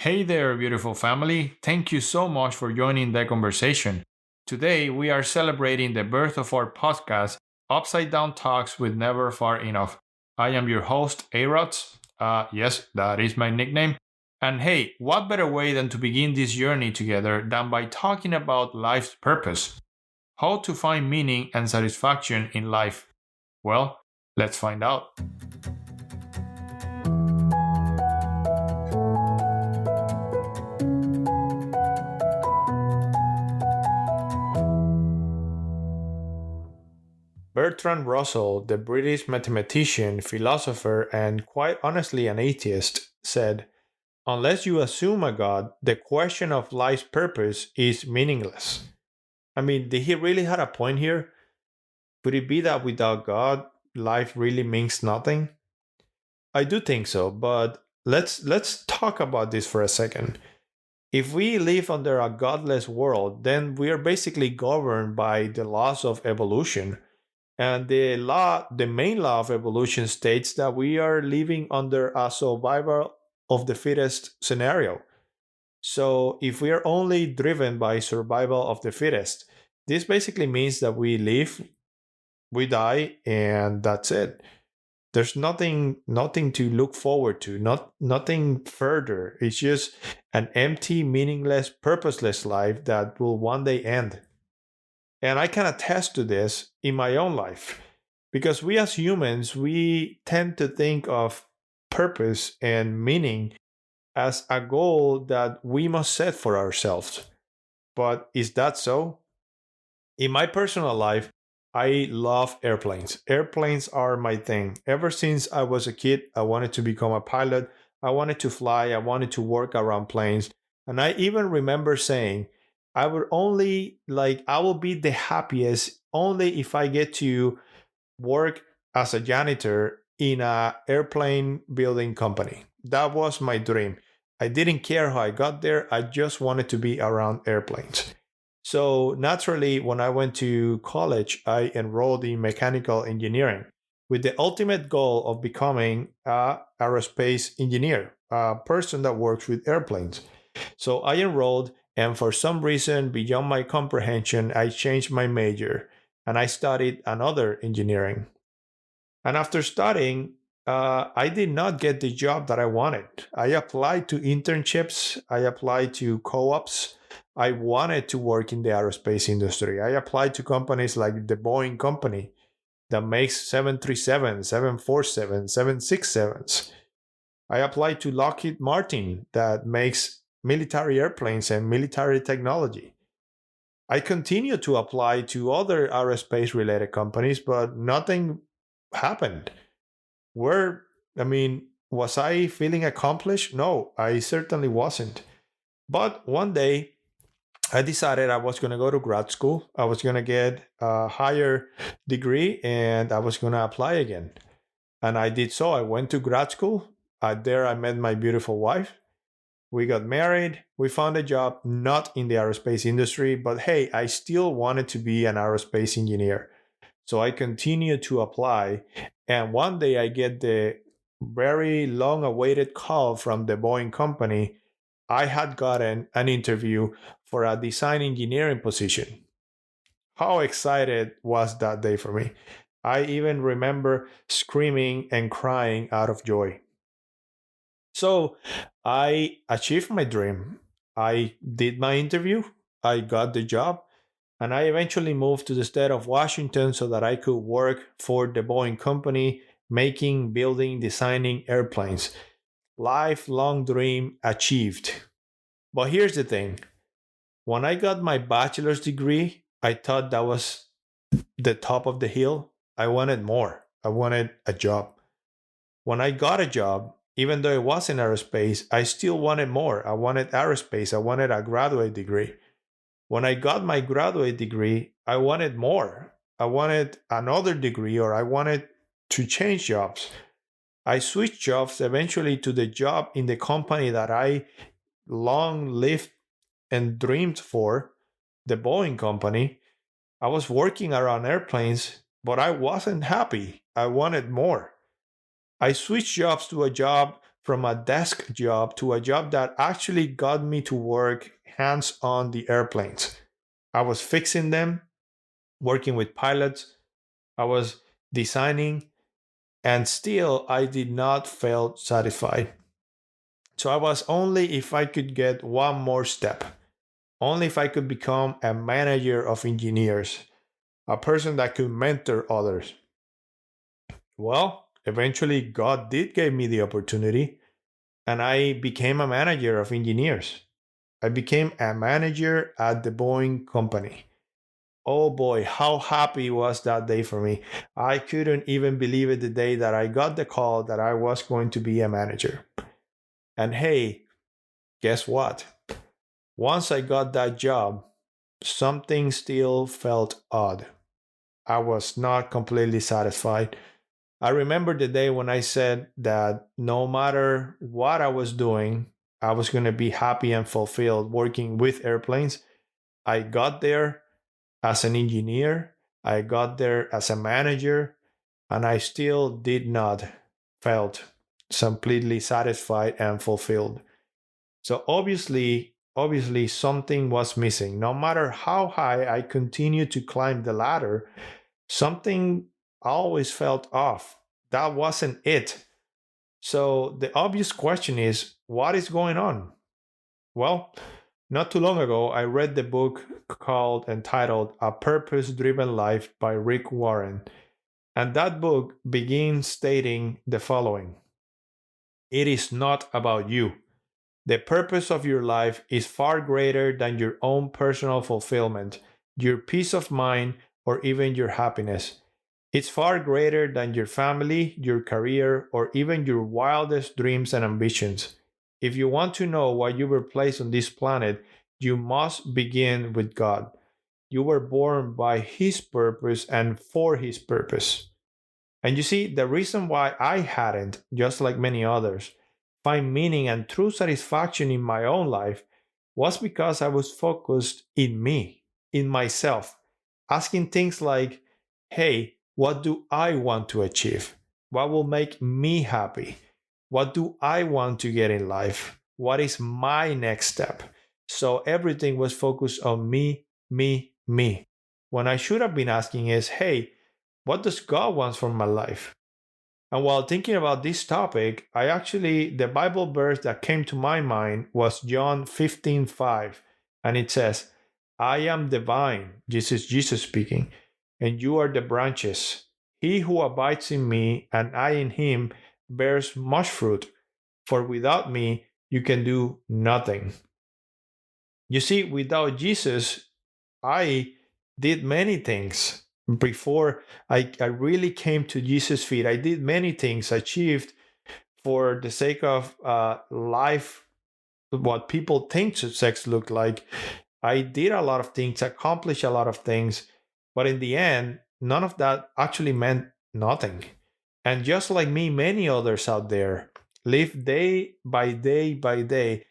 Hey there, beautiful family. Thank you so much for joining the conversation. Today, we are celebrating the birth of our podcast, Upside Down Talks with Never Far Enough. I am your host, Arots. Yes, that is my nickname. And hey, what better way than to begin this journey together than by talking about life's purpose? How to find meaning and satisfaction in life? Well, let's find out. Bertrand Russell, the British mathematician, philosopher, and quite honestly an atheist, said, "Unless you assume a God, the question of life's purpose is meaningless." I mean, did he really have a point here? Could it be that without God, life really means nothing? I do think so, but let's talk about this for a second. If we live under a godless world, then we are basically governed by the laws of evolution. And the main law of evolution states that we are living under a survival of the fittest scenario. So if we are only driven by survival of the fittest, this basically means that we live, we die, and that's it. There's nothing to look forward to, nothing further. It's just an empty, meaningless, purposeless life that will one day end. And I can attest to this in my own life because we as humans, we tend to think of purpose and meaning as a goal that we must set for ourselves. But is that so? In my personal life, I love airplanes. Airplanes are my thing. Ever since I was a kid, I wanted to become a pilot. I wanted to fly. I wanted to work around planes. And I even remember saying, I will be the happiest only if I get to work as a janitor in a airplane building company. That was my dream. I didn't care how I got there. I just wanted to be around airplanes. So naturally, when I went to college, I enrolled in mechanical engineering with the ultimate goal of becoming a aerospace engineer, a person that works with airplanes. So I enrolled, and for some reason beyond my comprehension, I changed my major and I studied another engineering. And after studying, I did not get the job that I wanted. I applied to internships, I applied to co ops. I wanted to work in the aerospace industry. I applied to companies like the Boeing company that makes 737, 747, 767s. I applied to Lockheed Martin that makes military airplanes and military technology. I continue to apply to other aerospace related companies, but nothing happened. Where, I mean, was I feeling accomplished? No, I certainly wasn't. But one day, I decided I was going to go to grad school. I was going to get a higher degree and I was going to apply again. And I did so. I went to grad school. There, I met my beautiful wife. We got married. We found a job not in the aerospace industry, but hey, I still wanted to be an aerospace engineer. So I continued to apply. And one day I get the very long awaited call from the Boeing company. I had gotten an interview for a design engineering position. How excited was that day for me? I even remember screaming and crying out of joy. So I achieved my dream. I did my interview, I got the job, and I eventually moved to the state of Washington so that I could work for the Boeing company, making, building, designing airplanes. Lifelong dream achieved. But here's the thing, when I got my bachelor's degree, I thought that was the top of the hill. I wanted more, I wanted a job. When I got a job, even though it was in aerospace, I still wanted more. I wanted aerospace. I wanted a graduate degree. When I got my graduate degree, I wanted more. I wanted another degree or I wanted to change jobs. I switched jobs eventually to the job in the company that I long lived and dreamed for, the Boeing company. I was working around airplanes, but I wasn't happy. I wanted more. I switched jobs to a job from a desk job to a job that actually got me to work hands on the airplanes. I was fixing them, working with pilots, I was designing, and still I did not feel satisfied. So I was only if I could get one more step, only if I could become a manager of engineers, a person that could mentor others. Well, eventually God did give me the opportunity and I became a manager of engineers. I became a manager at the Boeing company. Oh boy, how happy was that day for me. I couldn't even believe it the day that I got the call that I was going to be a manager. And hey, guess what? Once I got that job, something still felt odd. I was not completely satisfied. I remember the day when I said that no matter what I was doing, I was going to be happy and fulfilled working with airplanes. I got there as an engineer, I got there as a manager, and I still did not felt completely satisfied and fulfilled. So obviously something was missing. No matter how high I continued to climb the ladder, something always felt off. That wasn't it. So the obvious question is, what is going on? Well, not too long ago, I read the book called entitled A Purpose Driven Life by Rick Warren. And that book begins stating the following: it is not about you. The purpose of your life is far greater than your own personal fulfillment, your peace of mind, or even your happiness. It's far greater than your family, your career, or even your wildest dreams and ambitions. If you want to know why you were placed on this planet, you must begin with God. You were born by His purpose and for His purpose. And you see, the reason why I hadn't, just like many others, find meaning and true satisfaction in my own life was because I was focused in me, in myself, asking things like, hey, what do I want to achieve? What will make me happy? What do I want to get in life? What is my next step? So everything was focused on me, me, me. When I should have been asking is, hey, what does God want from my life? And while thinking about this topic, the Bible verse that came to my mind was John 15:5, and it says, I am the vine, this is Jesus speaking, and you are the branches. He who abides in me and I in him bears much fruit, for without me you can do nothing. You see, without Jesus, I did many things. Before I really came to Jesus' feet, I did many things, achieved for the sake of life, what people think success look like. I did a lot of things, accomplished a lot of things, but in the end, none of that actually meant nothing. And just like me, many others out there live day by day by day,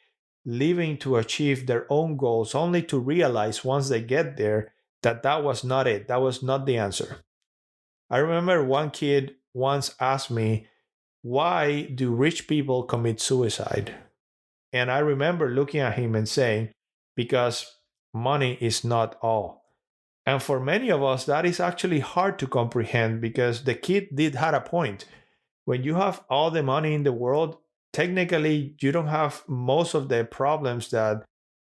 living to achieve their own goals, only to realize once they get there that that was not it. That was not the answer. I remember one kid once asked me, why do rich people commit suicide? And I remember looking at him and saying, because money is not all. And for many of us, that is actually hard to comprehend because the kid did had a point. When you have all the money in the world, technically you don't have most of the problems that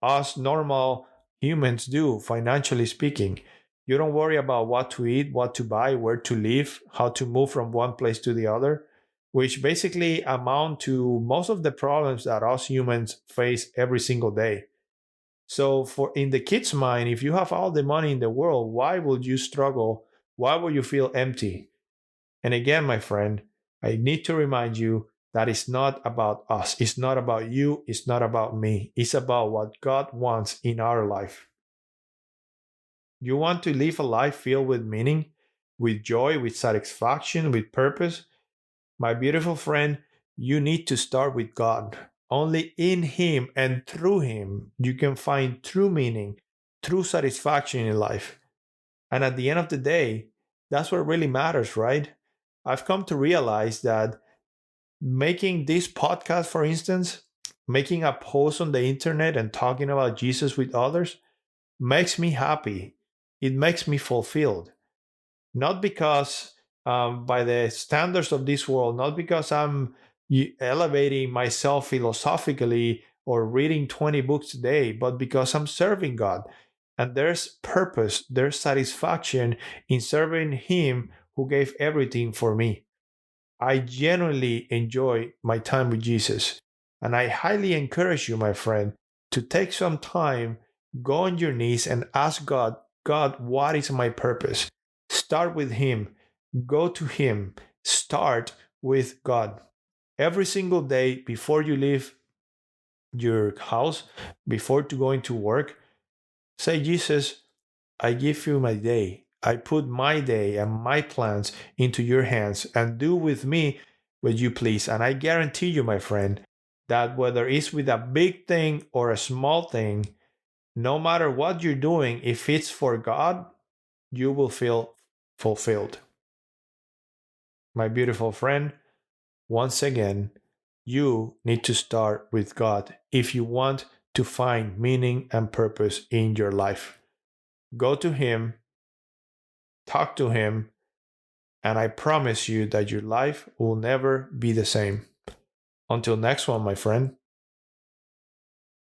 us normal humans do, financially speaking. You don't worry about what to eat, what to buy, where to live, how to move from one place to the other, which basically amount to most of the problems that us humans face every single day. So for in the kid's mind, if you have all the money in the world, why would you struggle? Why would you feel empty? And again, my friend, I need to remind you that it's not about us. It's not about you. It's not about me. It's about what God wants in our life. You want to live a life filled with meaning, with joy, with satisfaction, with purpose? My beautiful friend, you need to start with God. Only in Him and through Him you can find true meaning, true satisfaction in life. And at the end of the day, that's what really matters, right? I've come to realize that Making this podcast, for instance, making a post on the internet and talking about Jesus with others makes me happy. It makes me fulfilled. Not because, by the standards of this world, not because I'm elevating myself philosophically or reading 20 books a day, but because I'm serving God. And there's purpose, there's satisfaction in serving Him who gave everything for me. I genuinely enjoy my time with Jesus. And I highly encourage you, my friend, to take some time, go on your knees, and ask God, God, what is my purpose? Start with Him, go to Him, start with God. Every single day before you leave your house, before to going to work, say, Jesus, I give you my day. I put my day and my plans into your hands and do with me what you please. And I guarantee you, my friend, that whether it's with a big thing or a small thing, no matter what you're doing, if it's for God, you will feel fulfilled. My beautiful friend, once again, you need to start with God if you want to find meaning and purpose in your life. Go to Him, talk to Him, and I promise you that your life will never be the same. Until next one, my friend.